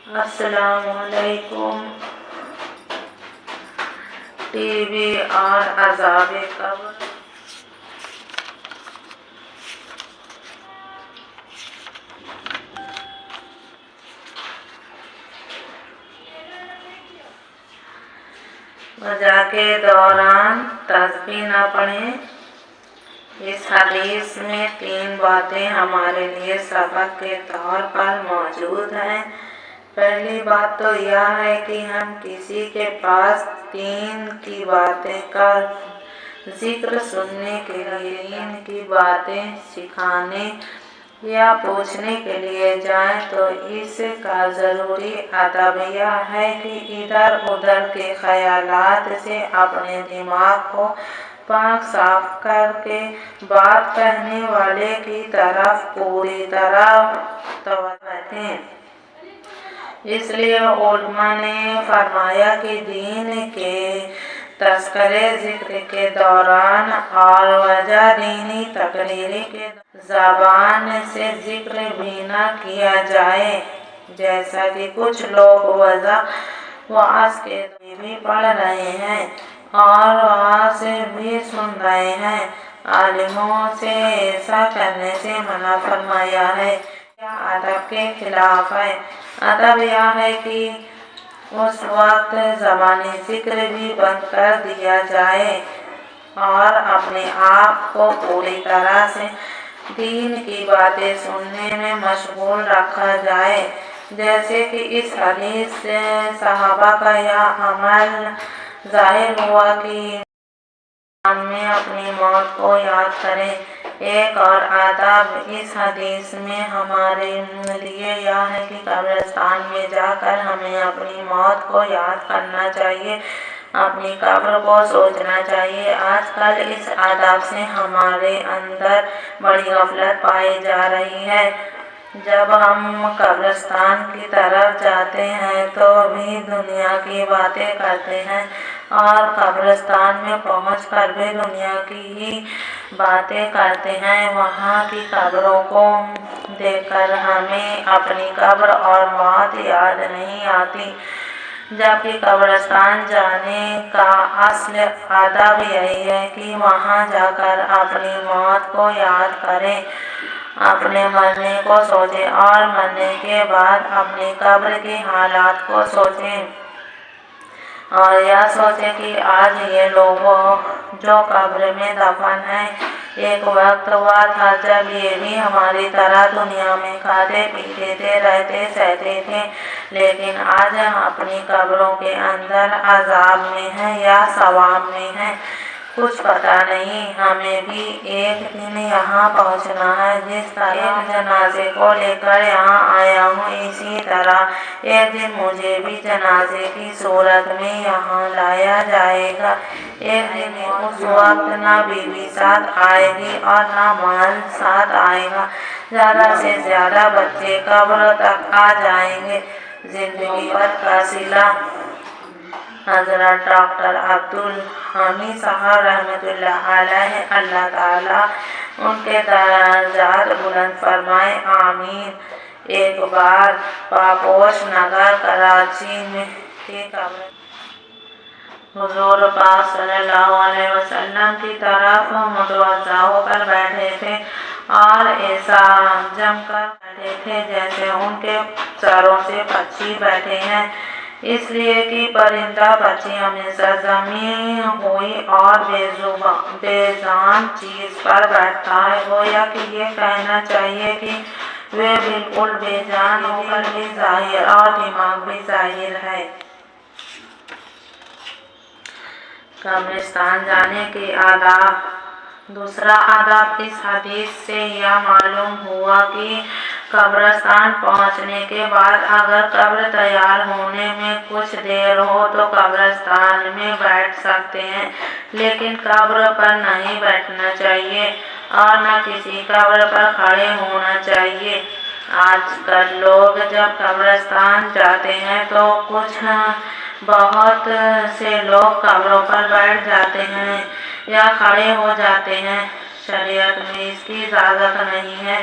السلام علیکم۔ T V اور عذاب قبر۔ وضع کے دوران تسبیح نہ پڑھیں۔ اس حدیث میں 3 باتیں ہمارے لیے سبق کے طور پر موجود ہیں۔ پہلی بات تو یہ ہے کہ ہم کسی کے پاس 3 کی باتیں کا ذکر سننے کے لیے، ان کی باتیں سکھانے یا پوچھنے کے لیے جائیں تو اس کا ضروری ادب یہ ہے کہ ادھر ادھر کے خیالات سے اپنے دماغ کو پاک صاف کر کے بات کہنے والے کی طرف پوری طرح توجہ دیں۔ اس لیے علماء نے فرمایا کہ دین کے تذکرے ذکر کے دوران اور وجہ دینی تقریر کے زبان سے ذکر بھی نہ کیا جائے، جیسا کہ کچھ لوگ وعظ کے بھی پڑھ رہے ہیں اور وعظ بھی سن رہے ہیں۔ عالموں سے ایسا کرنے سے منع فرمایا ہے۔ یہ ادب کے خلاف ہے۔ ادب یہ ہے کہ اس وقت زبانی ذکر بھی بند کر دیا جائے اور اپنے آپ کو پوری طرح سے دین کی باتیں سننے میں مشغول رکھا جائے، جیسے کہ اس حدیث سے صحابہ کا یہ عمل ظاہر ہوا کہ میں اپنی موت کو یاد کریں۔ ایک اور آداب اس حدیث میں ہمارے لیے یہ ہے کہ قبرستان میں جا کر ہمیں اپنی موت کو یاد کرنا چاہیے، اپنی قبر کو سوچنا چاہیے۔ آج کل اس آداب سے ہمارے اندر بڑی غفلت پائی جا رہی ہے۔ جب ہم قبرستان کی طرف جاتے ہیں تو بھی دنیا کی باتیں کرتے ہیں اور قبرستان میں پہنچ کر بھی دنیا کی ہی باتیں کرتے ہیں۔ وہاں کی قبروں کو دیکھ کر ہمیں اپنی قبر اور موت یاد نہیں آتی، جبکہ قبرستان جانے کا اصل ادب یہی ہے کہ وہاں جا کر اپنی موت کو یاد کریں، اپنے مرنے کو سوچیں اور مرنے کے بعد اپنی قبر کے حالات کو سوچیں اور یہ سوچیں کہ آج یہ لوگ جو قبر میں دفن ہیں، ایک وقت ہوا تھا جب یہ بھی ہماری طرح دنیا میں کھاتے پیتے تھے، رہتے سہتے تھے، لیکن آج اپنی قبروں کے اندر عذاب میں ہیں یا ثواب میں ہیں، کچھ پتہ نہیں۔ ہمیں بھی ایک دن یہاں پہنچنا ہے۔ جس طرح جنازے کو لے کر یہاں آیا ہوں، اسی طرح ایک دن مجھے بھی جنازے کی صورت میں یہاں لایا جائے گا۔ ایک دن اس وقت نہ بیوی ساتھ آئے گی اور نہ مال ساتھ آئے گا، زیادہ سے زیادہ بچے قبر تک آ جائیں گے۔ زندگی بھر کا صلہ۔ حضرت ڈاکٹر عبدالحمید صاحب رحمۃ اللہ علیہ، اللہ تعالیٰ ان کے درجات بلند فرمائے، آمین۔ ایک بار پاپوش نگر کراچی میں کی قبر حضور پاک صلی اللہ علیہ وسلم کی طرف متوجہ ہو کر بیٹھے تھے اور ایسا جم کر بیٹھے تھے جیسے ان کے سروں سے پچھی بیٹھے ہیں، اس لیے کہ پرندہ پچھی ہمیشہ جمی ہوئی اور بے جان چیز پر بیٹھتا ہے، گویا کہ یہ کہنا چاہیے کہ وہ بالکل بے جان ہو کر بھی ظاہر اور دماغ بھی ظاہر ہے۔ قبرستان جانے کے آداب۔ دوسرا آداب اس حدیث سے یہ معلوم ہوا کہ قبرستان پہنچنے کے بعد اگر قبر تیار ہونے میں کچھ دیر ہو تو قبرستان میں بیٹھ سکتے ہیں، لیکن قبر پر نہیں بیٹھنا چاہیے اور نہ کسی قبر پر کھڑے ہونا چاہیے۔ آج کل لوگ جب قبرستان جاتے ہیں تو بہت سے لوگ قبروں پر بیٹھ جاتے ہیں یا کھڑے ہو جاتے ہیں۔ شریعت میں اس کی اجازت نہیں ہے۔